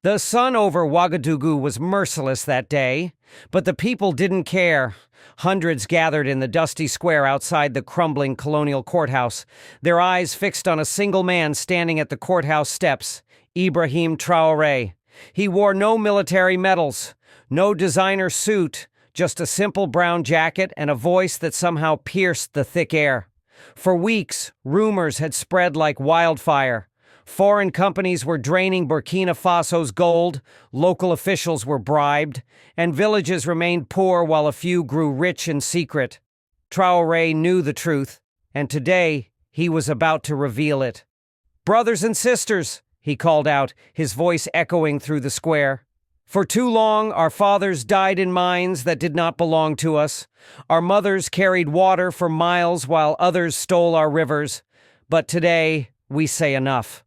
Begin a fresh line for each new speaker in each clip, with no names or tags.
The sun over Ouagadougou was merciless that day, but the people didn't care. Hundreds gathered in the dusty square outside the crumbling colonial courthouse, their eyes fixed on a single man standing at the courthouse steps, Ibrahim Traoré. He wore no military medals, no designer suit, just a simple brown jacket and a voice that somehow pierced the thick air. For weeks, rumors had spread like wildfire. Foreign companies were draining Burkina Faso's gold, local officials were bribed, and villages remained poor while a few grew rich in secret. Traoré knew the truth, and today he was about to reveal it. "Brothers and sisters," he called out, his voice echoing through the square. "For too long, our fathers died in mines that did not belong to us. Our mothers carried water for miles while others stole our rivers. But today, we say enough."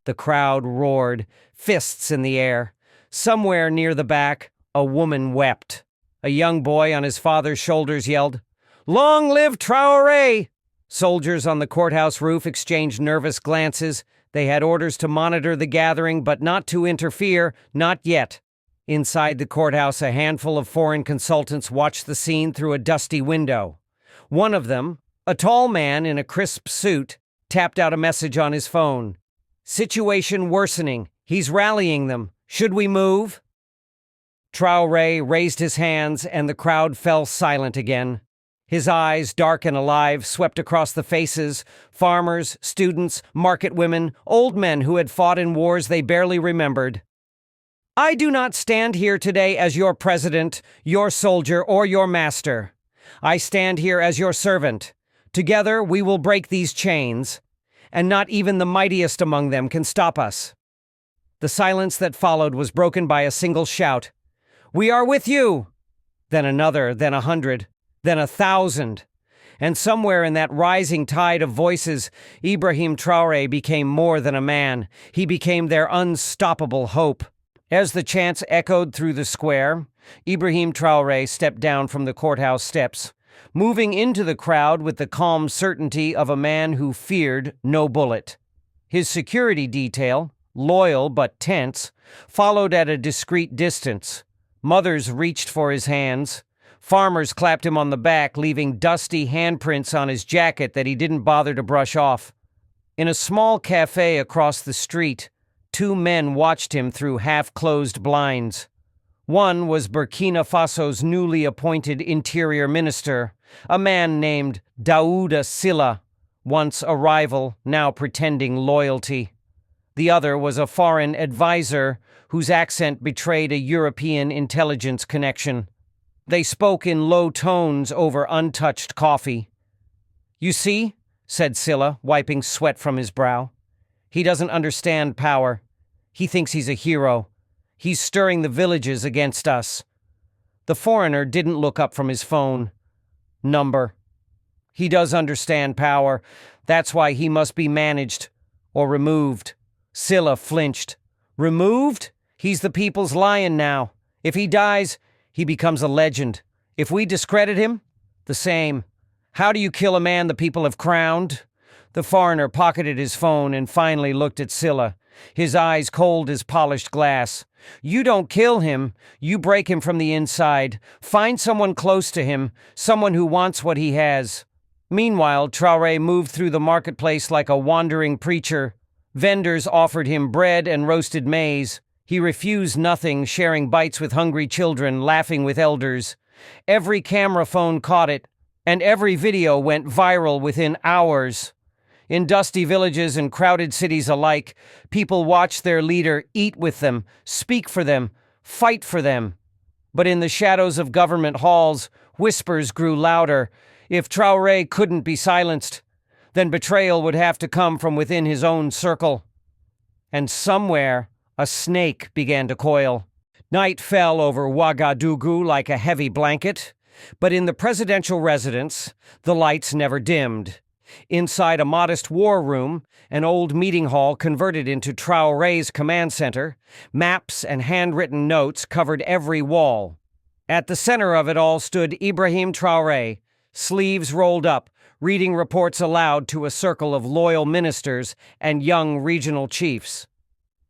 The crowd roared, fists in the air. Somewhere near the back, a woman wept. A young boy on his father's shoulders yelled, "Long live Traoré!" Soldiers on the courthouse roof exchanged nervous glances. They had orders to monitor the gathering, but not to interfere, not yet. Inside the courthouse, a handful of foreign consultants watched the scene through a dusty window. One of them, a tall man in a crisp suit, tapped out a message on his phone. "Situation worsening. He's rallying them. Should we move?" Traoré raised his hands and the crowd fell silent again. His eyes, dark and alive, swept across the faces, farmers, students, market women, old men who had fought in wars they barely remembered. "I do not stand here today as your president, your soldier, or your master. I stand here as your servant. Together we will break these chains, and not even the mightiest among them can stop us." The silence that followed was broken by a single shout. "We are with you!" Then another, then 100, then 1,000. And somewhere in that rising tide of voices, Ibrahim Traoré became more than a man. He became their unstoppable hope. As the chants echoed through the square, Ibrahim Traoré stepped down from the courthouse steps, moving into the crowd with the calm certainty of a man who feared no bullet. His security detail, loyal but tense, followed at a discreet distance. Mothers reached for his hands. Farmers clapped him on the back, leaving dusty handprints on his jacket that he didn't bother to brush off. In a small cafe across the street, two men watched him through half-closed blinds. One was Burkina Faso's newly appointed interior minister, a man named Daouda Silla, once a rival, now pretending loyalty. The other was a foreign advisor whose accent betrayed a European intelligence connection. They spoke in low tones over untouched coffee. "You see," said Silla, wiping sweat from his brow. "He doesn't understand power. He thinks he's a hero. He's stirring the villages against us." The foreigner didn't look up from his phone. "Number. He does understand power. That's why he must be managed or removed." Silla flinched. "Removed? He's the people's lion now. If he dies, he becomes a legend. If we discredit him, the same. How do you kill a man the people have crowned?" The foreigner pocketed his phone and finally looked at Silla, his eyes cold as polished glass. "You don't kill him, you break him from the inside. Find someone close to him, someone who wants what he has." Meanwhile, Traoré moved through the marketplace like a wandering preacher. Vendors offered him bread and roasted maize. He refused nothing, sharing bites with hungry children, laughing with elders. Every camera phone caught it, and every video went viral within hours. In dusty villages and crowded cities alike, people watched their leader eat with them, speak for them, fight for them. But in the shadows of government halls, whispers grew louder. If Traoré couldn't be silenced, then betrayal would have to come from within his own circle. And somewhere, a snake began to coil. Night fell over Ouagadougou like a heavy blanket, but in the presidential residence, the lights never dimmed. Inside a modest war room, an old meeting hall converted into Traoré's command center, maps and handwritten notes covered every wall. At the center of it all stood Ibrahim Traoré, sleeves rolled up, reading reports aloud to a circle of loyal ministers and young regional chiefs.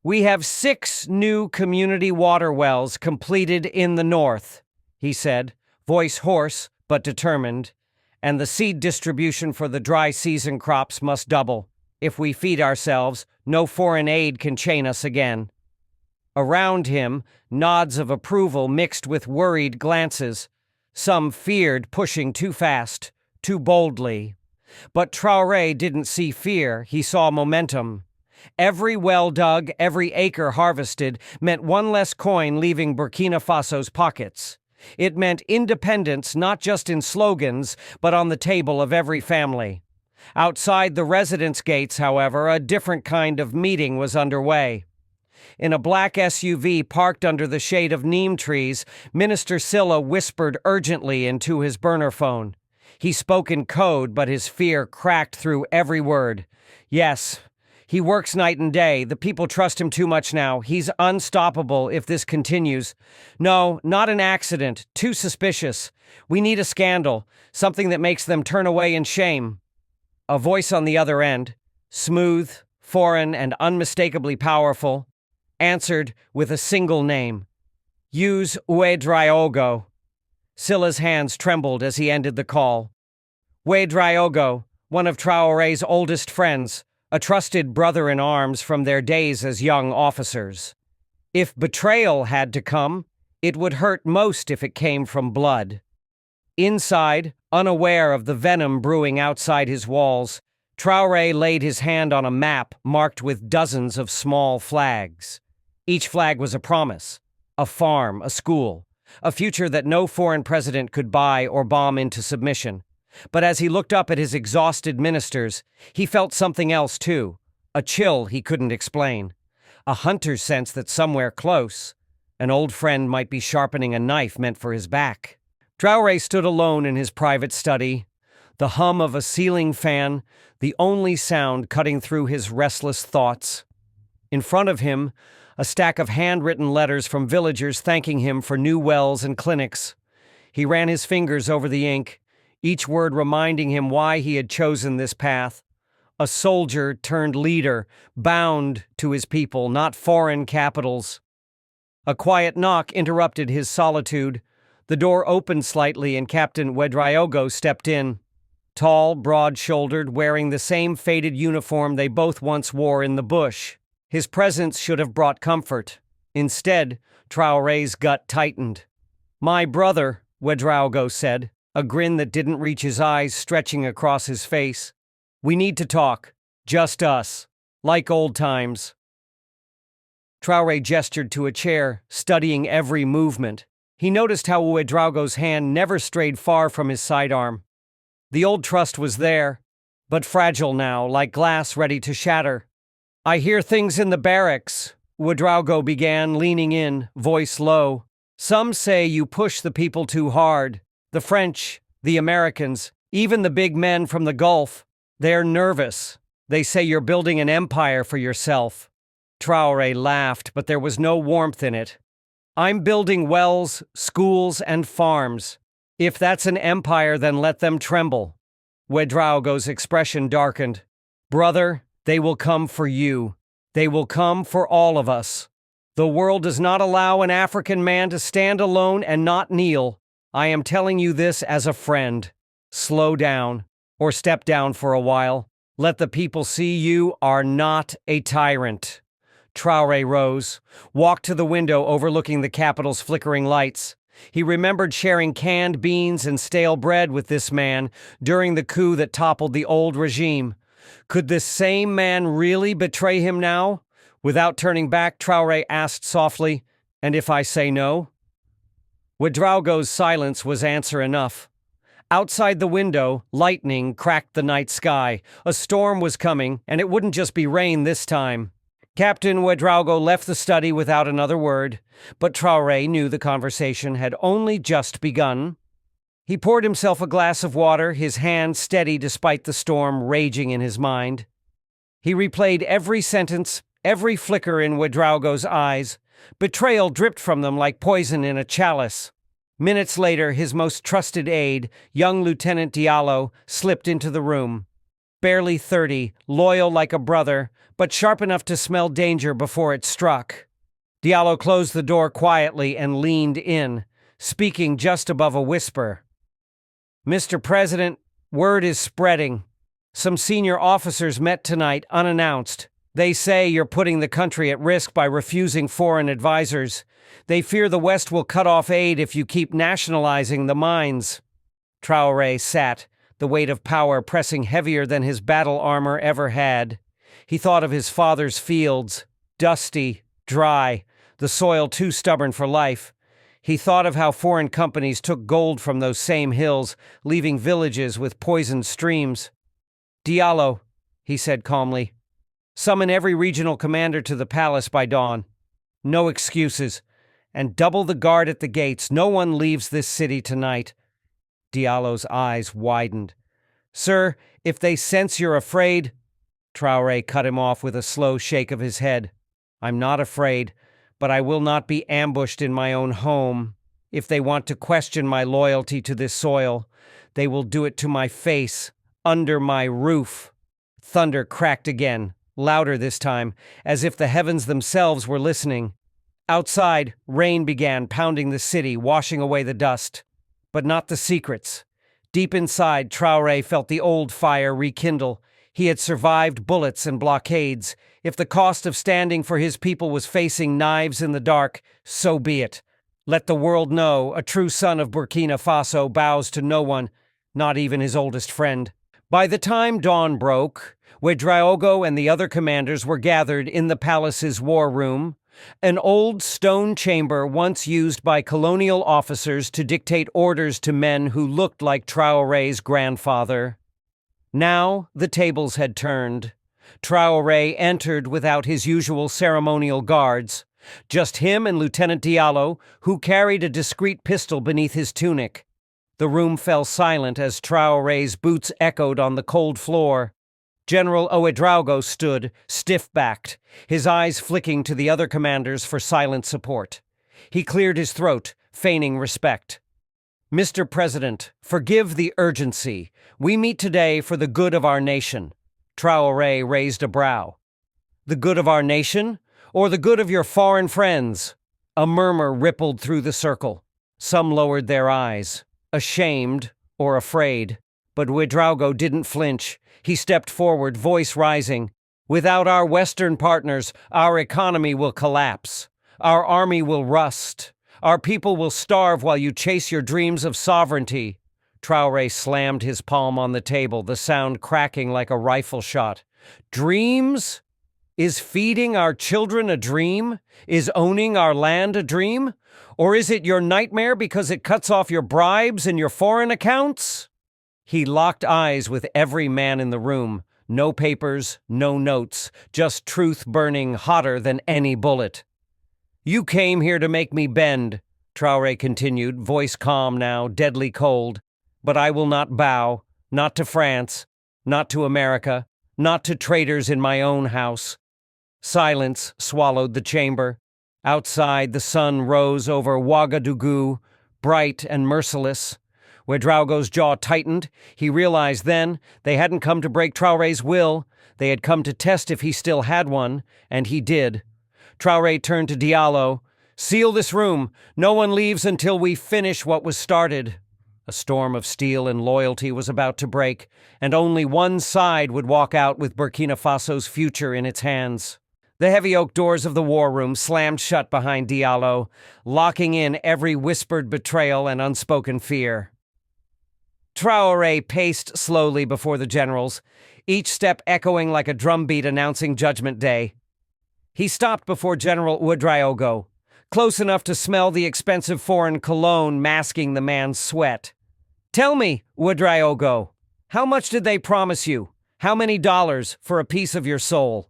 "We have 6 new community water wells completed in the north," he said, voice hoarse but determined, "and the seed distribution for the dry season crops must double. If we feed ourselves, no foreign aid can chain us again." Around him, nods of approval mixed with worried glances. Some feared pushing too fast, too boldly. But Traoré didn't see fear, he saw momentum. Every well dug, every acre harvested meant one less coin leaving Burkina Faso's pockets. It meant independence not just in slogans, but on the table of every family. Outside the residence gates, however, a different kind of meeting was underway. In a black SUV parked under the shade of neem trees, Minister Silla whispered urgently into his burner phone. He spoke in code, but his fear cracked through every word. "Yes, he works night and day. The people trust him too much now. He's unstoppable if this continues. No, not an accident. Too suspicious. We need a scandal, something that makes them turn away in shame." A voice on the other end, smooth, foreign, and unmistakably powerful, answered with a single name. "Use Ouedraogo." Silla's hands trembled as he ended the call. Ouedraogo, one of Traoré's oldest friends, a trusted brother-in-arms from their days as young officers. If betrayal had to come, it would hurt most if it came from blood. Inside, unaware of the venom brewing outside his walls, Traoré laid his hand on a map marked with dozens of small flags. Each flag was a promise, a farm, a school, a future that no foreign president could buy or bomb into submission. But as he looked up at his exhausted ministers, he felt something else too, a chill he couldn't explain, a hunter's sense that somewhere close, an old friend might be sharpening a knife meant for his back. Traoré stood alone in his private study, the hum of a ceiling fan, the only sound cutting through his restless thoughts. In front of him, a stack of handwritten letters from villagers thanking him for new wells and clinics. He ran his fingers over the ink, each word reminding him why he had chosen this path. A soldier turned leader, bound to his people, not foreign capitals. A quiet knock interrupted his solitude. The door opened slightly and Captain Ouedraogo stepped in. Tall, broad-shouldered, wearing the same faded uniform they both once wore in the bush. His presence should have brought comfort. Instead, Traoré's gut tightened. "My brother," Ouedraogo said, a grin that didn't reach his eyes stretching across his face. "We need to talk. Just us. Like old times." Traoré gestured to a chair, studying every movement. He noticed how Ouedraogo's hand never strayed far from his sidearm. The old trust was there, but fragile now, like glass ready to shatter. "I hear things in the barracks," Ouedraogo began, leaning in, voice low. "Some say you push the people too hard. The French, the Americans, even the big men from the Gulf. They're nervous. They say you're building an empire for yourself." Traoré laughed, but there was no warmth in it. "I'm building wells, schools, and farms. If that's an empire, then let them tremble." Ouedraogo's expression darkened. "Brother, they will come for you. They will come for all of us. The world does not allow an African man to stand alone and not kneel. I am telling you this as a friend. Slow down, or step down for a while. Let the people see you are not a tyrant." Traoré rose, walked to the window overlooking the capital's flickering lights. He remembered sharing canned beans and stale bread with this man during the coup that toppled the old regime. Could this same man really betray him now? Without turning back, Traoré asked softly, "And if I say no?" Ouedraogo's silence was answer enough. Outside the window, lightning cracked the night sky. A storm was coming, and it wouldn't just be rain this time. Captain Ouedraogo left the study without another word, but Traoré knew the conversation had only just begun. He poured himself a glass of water, his hand steady despite the storm raging in his mind. He replayed every sentence, every flicker in Ouedraogo's eyes. Betrayal dripped from them like poison in a chalice. Minutes later, his most trusted aide, young Lieutenant Diallo, slipped into the room. Barely 30, loyal like a brother, but sharp enough to smell danger before it struck. Diallo closed the door quietly and leaned in, speaking just above a whisper. "Mr. President, word is spreading. Some senior officers met tonight unannounced. They say you're putting the country at risk by refusing foreign advisors. They fear the West will cut off aid if you keep nationalizing the mines." Traoré sat, the weight of power pressing heavier than his battle armor ever had. He thought of his father's fields, dusty, dry, the soil too stubborn for life. He thought of how foreign companies took gold from those same hills, leaving villages with poisoned streams. "Diallo," he said calmly, "summon every regional commander to the palace by dawn. No excuses. And double the guard at the gates. No one leaves this city tonight." Diallo's eyes widened. "Sir, if they sense you're afraid—" Traoré cut him off with a slow shake of his head. "I'm not afraid, but I will not be ambushed in my own home. If they want to question my loyalty to this soil, they will do it to my face, under my roof." Thunder cracked again, louder this time, as if the heavens themselves were listening. Outside, rain began pounding the city, washing away the dust. But not the secrets. Deep inside, Traoré felt the old fire rekindle. He had survived bullets and blockades. If the cost of standing for his people was facing knives in the dark, so be it. Let the world know a true son of Burkina Faso bows to no one, not even his oldest friend. By the time dawn broke, Ouedraogo and the other commanders were gathered in the palace's war room, an old stone chamber once used by colonial officers to dictate orders to men who looked like Traoré's grandfather. Now the tables had turned. Traoré entered without his usual ceremonial guards, just him and Lieutenant Diallo, who carried a discreet pistol beneath his tunic. The room fell silent as Traoré's boots echoed on the cold floor. General Ouedraogo stood, stiff-backed, his eyes flicking to the other commanders for silent support. He cleared his throat, feigning respect. "Mr. President, forgive the urgency. We meet today for the good of our nation." Traoré raised a brow. "The good of our nation, or the good of your foreign friends?" A murmur rippled through the circle. Some lowered their eyes, ashamed or afraid. But Ouedraogo didn't flinch. He stepped forward, voice rising. "Without our Western partners, our economy will collapse. Our army will rust. Our people will starve while you chase your dreams of sovereignty." Traoré slammed his palm on the table, the sound cracking like a rifle shot. "Dreams? Is feeding our children a dream? Is owning our land a dream? Or is it your nightmare because it cuts off your bribes and your foreign accounts?" He locked eyes with every man in the room. No papers, no notes, just truth burning hotter than any bullet. "You came here to make me bend," Traoré continued, voice calm now, deadly cold. "But I will not bow, not to France, not to America, not to traitors in my own house." Silence swallowed the chamber. Outside, the sun rose over Ouagadougou, bright and merciless. Ouedraogo's jaw tightened. He realized then they hadn't come to break Traoré's will. They had come to test if he still had one, and he did. Traoré turned to Diallo. "Seal this room. No one leaves until we finish what was started." A storm of steel and loyalty was about to break, and only one side would walk out with Burkina Faso's future in its hands. The heavy oak doors of the war room slammed shut behind Diallo, locking in every whispered betrayal and unspoken fear. Traoré paced slowly before the generals, each step echoing like a drumbeat announcing Judgment Day. He stopped before General Ouedraogo, close enough to smell the expensive foreign cologne masking the man's sweat. "Tell me, Ouedraogo, how much did they promise you? How many dollars for a piece of your soul?"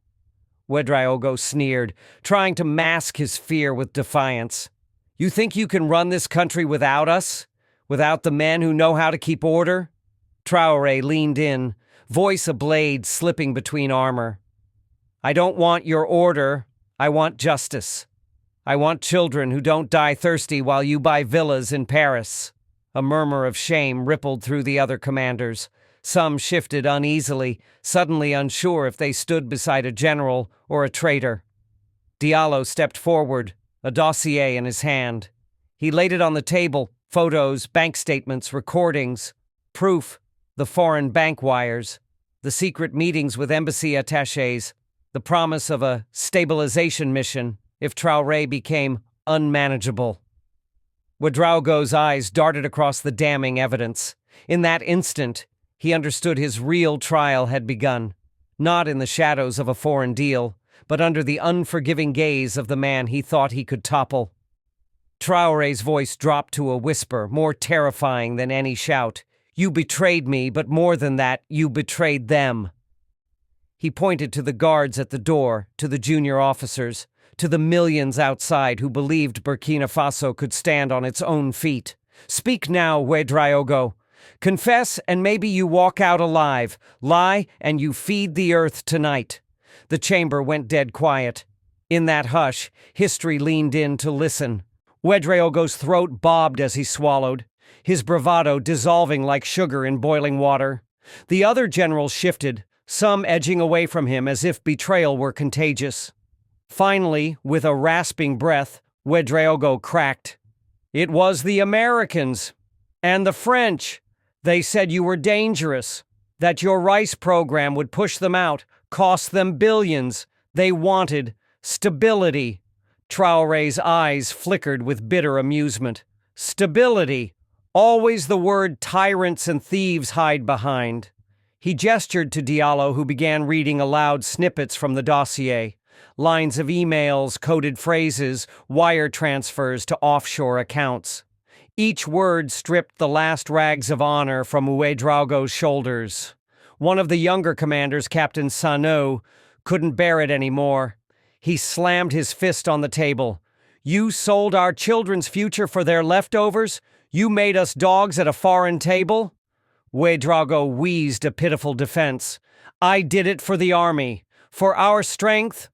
Ouedraogo sneered, trying to mask his fear with defiance. "You think you can run this country without us? Without the men who know how to keep order?" Traoré leaned in, voice a blade slipping between armor. "I don't want your order. I want justice. I want children who don't die thirsty while you buy villas in Paris." A murmur of shame rippled through the other commanders. Some shifted uneasily, suddenly unsure if they stood beside a general or a traitor. Diallo stepped forward, a dossier in his hand. He laid it on the table, photos, bank statements, recordings, proof, the foreign bank wires, the secret meetings with embassy attachés, the promise of a stabilization mission if Traoré became unmanageable. Ouedraogo's eyes darted across the damning evidence. In that instant, he understood his real trial had begun, not in the shadows of a foreign deal, but under the unforgiving gaze of the man he thought he could topple. Traoré's voice dropped to a whisper, more terrifying than any shout. "You betrayed me, but more than that, you betrayed them." He pointed to the guards at the door, to the junior officers, to the millions outside who believed Burkina Faso could stand on its own feet. "Speak now, Ouedraogo. Confess, and maybe you walk out alive. Lie, and you feed the earth tonight." The chamber went dead quiet. In that hush, history leaned in to listen. Ouedraogo's throat bobbed as he swallowed, his bravado dissolving like sugar in boiling water. The other generals shifted, some edging away from him as if betrayal were contagious. Finally, with a rasping breath, Ouedraogo cracked. "It was the Americans and the French. They said you were dangerous, that your rice program would push them out, cost them billions. They wanted stability." Traoré's eyes flickered with bitter amusement. Stability, always the word tyrants and thieves hide behind. He gestured to Diallo, who began reading aloud snippets from the dossier. Lines of emails, coded phrases, wire transfers to offshore accounts. Each word stripped the last rags of honor from Ouedraogo's shoulders. One of the younger commanders, Captain Sano, couldn't bear it anymore. He slammed his fist on the table. "You sold our children's future for their leftovers? You made us dogs at a foreign table?" Ouedraogo wheezed a pitiful defense. "I did it for the army. For our strength?"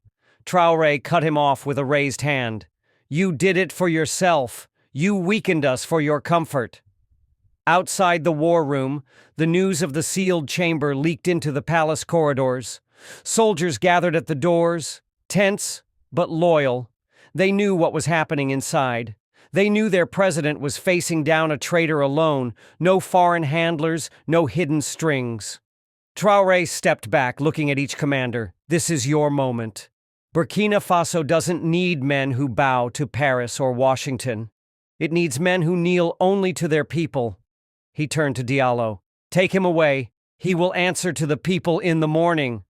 Traoré cut him off with a raised hand. "You did it for yourself. You weakened us for your comfort." Outside the war room, the news of the sealed chamber leaked into the palace corridors. Soldiers gathered at the doors, tense but loyal. They knew what was happening inside. They knew their president was facing down a traitor alone, no foreign handlers, no hidden strings. Traoré stepped back, looking at each commander. "This is your moment. Burkina Faso doesn't need men who bow to Paris or Washington. It needs men who kneel only to their people." He turned to Diallo. "Take him away. He will answer to the people in the morning."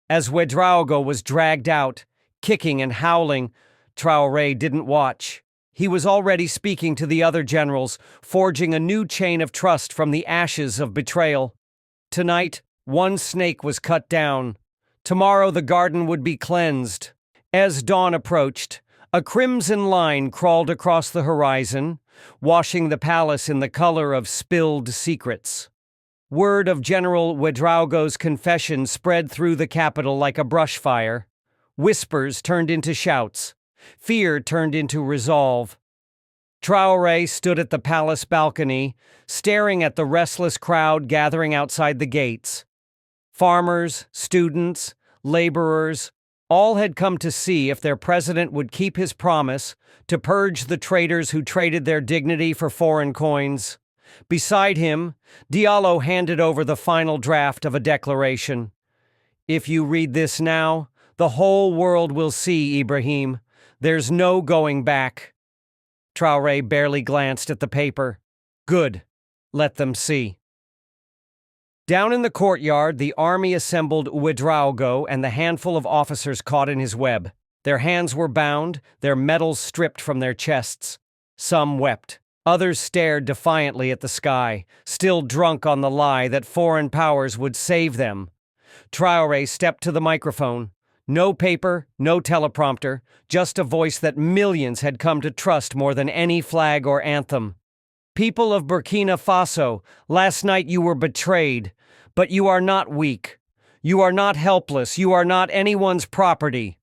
As Ouedraogo was dragged out, kicking and howling, Traoré didn't watch. He was already speaking to the other generals, forging a new chain of trust from the ashes of betrayal. Tonight, one snake was cut down. Tomorrow the garden would be cleansed. As dawn approached, a crimson line crawled across the horizon, washing the palace in the color of spilled secrets. Word of General Ouedraogo's confession spread through the capital like a brush fire. Whispers turned into shouts. Fear turned into resolve. Traoré stood at the palace balcony, staring at the restless crowd gathering outside the gates. Farmers, students, laborers, all had come to see if their president would keep his promise to purge the traitors who traded their dignity for foreign coins. Beside him, Diallo handed over the final draft of a declaration. "If you read this now, the whole world will see, Ibrahim. There's no going back." Traoré barely glanced at the paper. "Good. Let them see." Down in the courtyard, the army assembled Ouedraogo and the handful of officers caught in his web. Their hands were bound, their medals stripped from their chests. Some wept. Others stared defiantly at the sky, still drunk on the lie that foreign powers would save them. Traoré stepped to the microphone. No paper, no teleprompter, just a voice that millions had come to trust more than any flag or anthem. "People of Burkina Faso, last night you were betrayed, but you are not weak. You are not helpless. You are not anyone's property."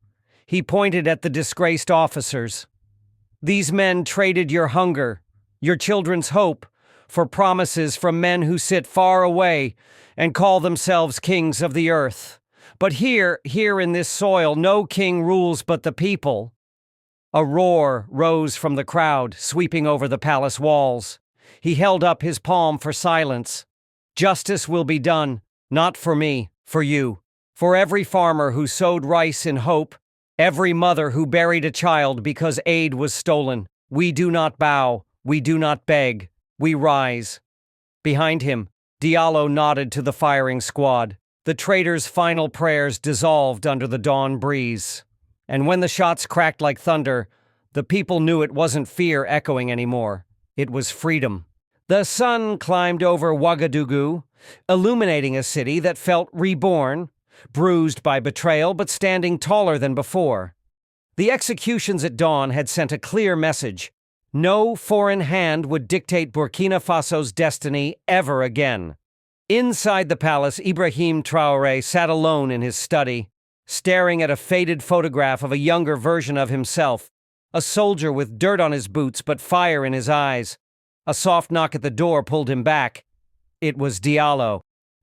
He pointed at the disgraced officers. "These men traded your hunger, your children's hope, for promises from men who sit far away and call themselves kings of the earth. But here in this soil, no king rules but the people. A roar rose from the crowd, sweeping over the palace walls. He held up his palm for silence. Justice will be done, not for me, for you. For every farmer who sowed rice in hope, every mother who buried a child because aid was stolen. We do not bow, we do not beg, we rise. Behind him, Diallo nodded to the firing squad. The traitors' final prayers dissolved under the dawn breeze. And when the shots cracked like thunder, the people knew it wasn't fear echoing anymore. It was freedom. The sun climbed over Ouagadougou, illuminating a city that felt reborn, bruised by betrayal but standing taller than before. The executions at dawn had sent a clear message. No foreign hand would dictate Burkina Faso's destiny ever again. Inside the palace, Ibrahim Traoré sat alone in his study, staring at a faded photograph of a younger version of himself, a soldier with dirt on his boots but fire in his eyes. A soft knock at the door pulled him back. It was Diallo.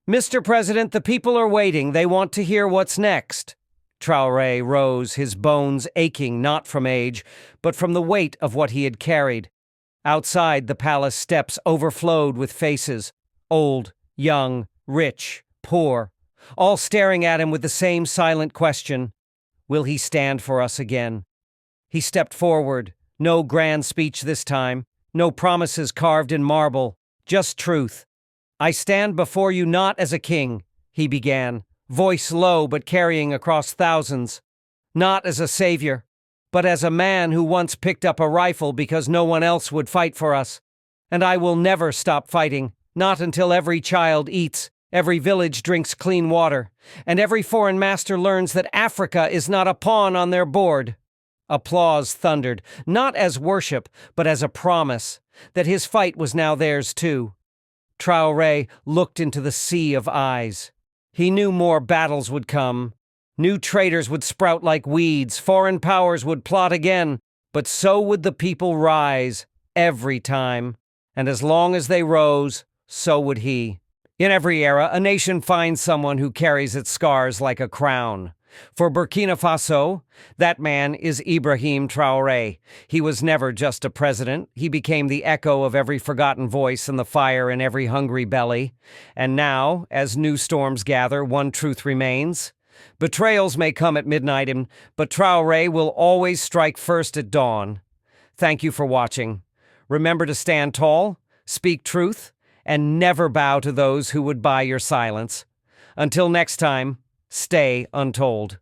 "Mr. President, the people are waiting. They want to hear what's next." Traoré rose, his bones aching not from age, but from the weight of what he had carried. Outside, the palace steps overflowed with faces, old, young, rich, poor, all staring at him with the same silent question. Will he stand for us again? He stepped forward. No grand speech this time. No promises carved in marble. Just truth. "I stand before you not as a king," he began, voice low but carrying across thousands. "Not as a savior, but as a man who once picked up a rifle because no one else would fight for us. And I will never stop fighting. Not until every child eats, every village drinks clean water, and every foreign master learns that Africa is not a pawn on their board." Applause thundered, not as worship, but as a promise, that his fight was now theirs too. Traoré looked into the sea of eyes. He knew more battles would come. New traitors would sprout like weeds, foreign powers would plot again, but so would the people rise, every time. And as long as they rose, so would he. In every era, a nation finds someone who carries its scars like a crown. For Burkina Faso, that man is Ibrahim Traoré. He was never just a president. He became the echo of every forgotten voice and the fire in every hungry belly. And now, as new storms gather, one truth remains. Betrayals may come at midnight, but Traoré will always strike first at dawn. Thank you for watching. Remember to stand tall, speak truth, and never bow to those who would buy your silence. Until next time, stay untold.